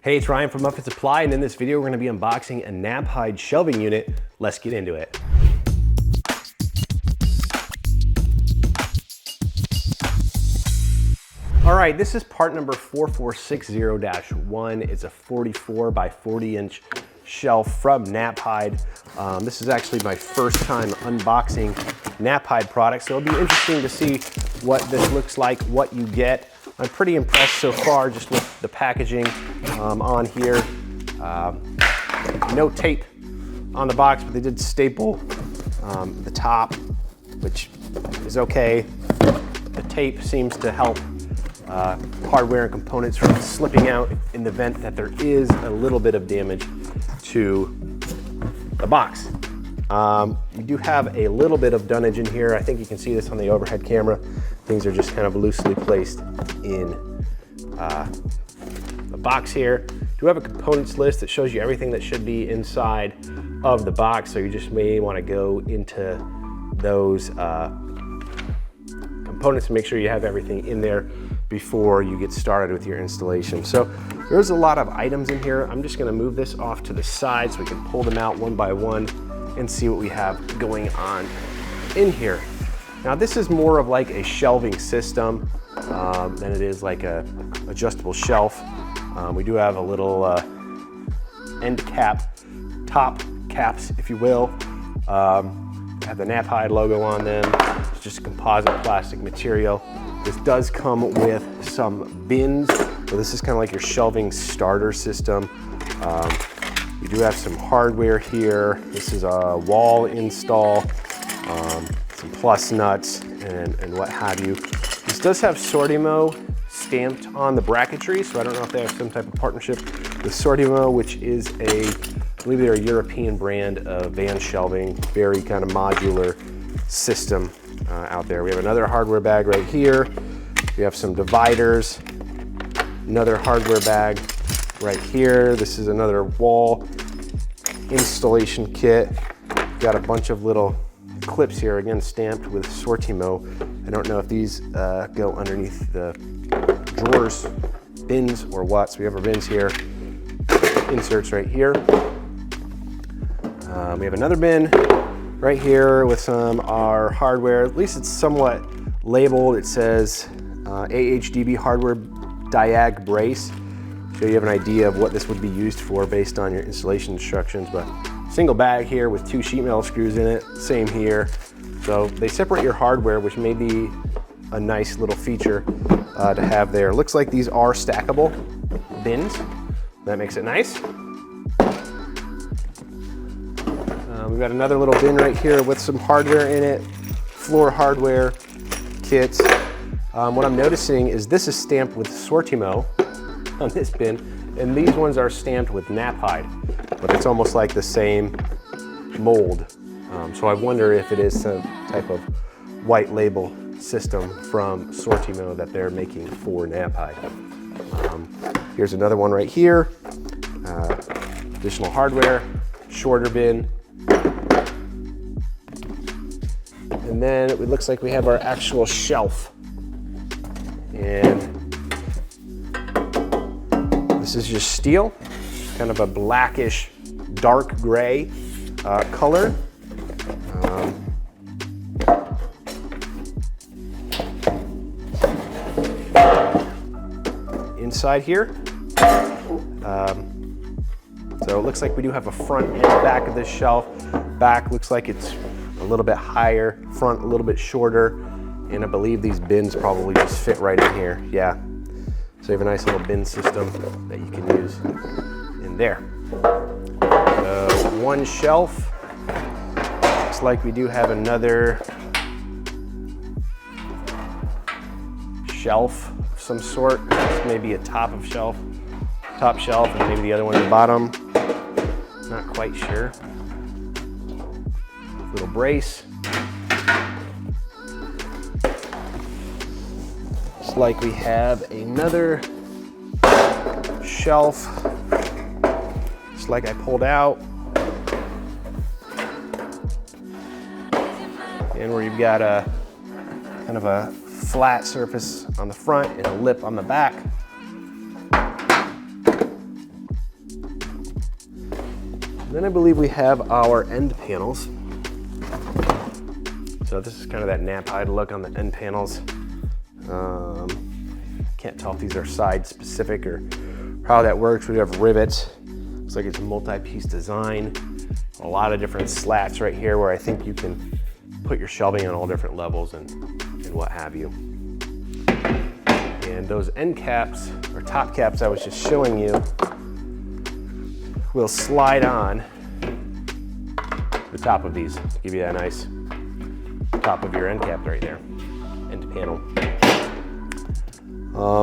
Hey, it's Ryan from Upfit Supply, and in this video, we're gonna be unboxing a Knapheide shelving unit. Let's get into it. All right, this is part number 4460-1. It's a 44 by 40 inch shelf from Knapheide. This is actually my first time unboxing Knapheide products, so it'll be interesting to see what this looks like, what you get. I'm pretty impressed so far just with the packaging on here. No tape on the box, but they did staple the top, which is okay. The tape seems to help hardware and components from slipping out in the event that there is a little bit of damage to the box. You do have a little bit of dunnage in here. I think you can see this on the overhead camera. Things are just kind of loosely placed in the box here. Do have a components list that shows you everything that should be inside of the box, so you just may want to go into those components and make sure you have everything in there before you get started with your installation. So there's a lot of items in here. I'm just going to move this off to the side so we can pull them out one by one and see what we have going on in here. Now this is more of like a shelving system than it is like a adjustable shelf. We do have a little end cap, top caps, if you will. Have the Knapheide logo on them. It's just a composite plastic material. This does come with some bins. So this is kind of like your shelving starter system. You do have some hardware here. This is a wall install, some plus nuts and what have you. This does have Sortimo stamped on the bracketry, so I don't know if they have some type of partnership with Sortimo, which is I believe they're a European brand of van shelving, very kind of modular system out there. We have another hardware bag right here. We have some dividers, another hardware bag right here. This is another wall installation kit. Got a bunch of little clips here, again stamped with Sortimo. I don't know if these go underneath the drawers, bins, or what. So we have our bins here, inserts right here. We have another bin right here with some our hardware. At least it's somewhat labeled. It says AHDB hardware diag brace. So you have an idea of what this would be used for based on your installation instructions. But single bag here with 2 sheet metal screws in it, same here. So they separate your hardware, which may be a nice little feature to have there. Looks like these are stackable bins. That makes it nice. We've got another little bin right here with some hardware in it, floor hardware kits. What I'm noticing is this is stamped with Sortimo on this bin, and these ones are stamped with Knapheide, but it's almost like the same mold. So I wonder if it is some type of white label system from Sortimo that they're making for Knapheide. Here's another one right here. Additional hardware, shorter bin. And then it looks like we have our actual shelf. And this is just steel, kind of a blackish, dark gray color. Inside here. So it looks like we do have a front and back of this shelf. Back looks like it's a little bit higher, front a little bit shorter, and I believe these bins probably just fit right in here. Yeah. So you have a nice little bin system that you can use in there. So one shelf. Looks like we do have another shelf of some sort. This may be a top shelf, and maybe the other one at the bottom. Not quite sure. Little brace. Looks like we have another shelf, just like I pulled out. And where you've got a kind of a flat surface on the front and a lip on the back. Then I believe we have our end panels. So this is kind of that Knapheide look on the end panels. Can't tell if these are side specific or how that works. We have rivets. Looks like it's a multi-piece design. A lot of different slats right here where I think you can put your shelving on all different levels and what have you. And those end caps or top caps I was just showing you will slide on the top of these. Give you that nice top of your end cap right there, end panel.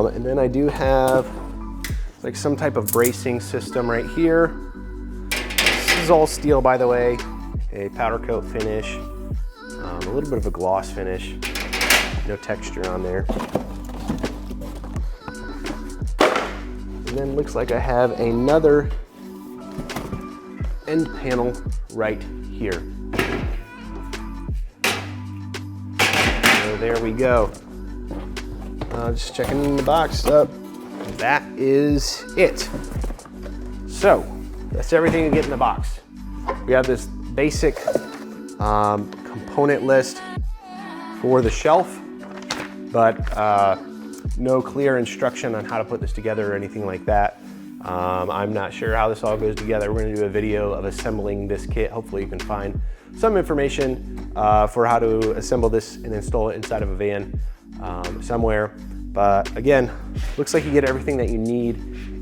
And then I do have like some type of bracing system right here. This is all steel, by the way, a powder coat finish, a little bit of a gloss finish, no texture on there. And then looks like I have another end panel right here. So there we go. Just checking the box up. That is it. So that's everything you get in the box. We have this basic component list for the shelf, but no clear instruction on how to put this together or anything like that. I'm not sure how this all goes together. We're gonna do a video of assembling this kit. Hopefully you can find some information for how to assemble this and install it inside of a van somewhere. But again, looks like you get everything that you need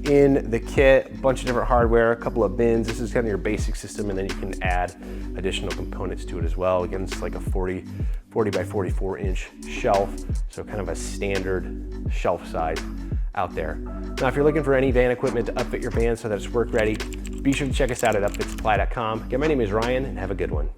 in the kit, a bunch of different hardware, a couple of bins. This is kind of your basic system, and then you can add additional components to it as well. Again, it's like a 40 by 44 inch shelf, so kind of a standard shelf size out there. Now, if you're looking for any van equipment to upfit your van so that it's work ready, be sure to check us out at upfitsupply.com. Again, my name is Ryan, and have a good one.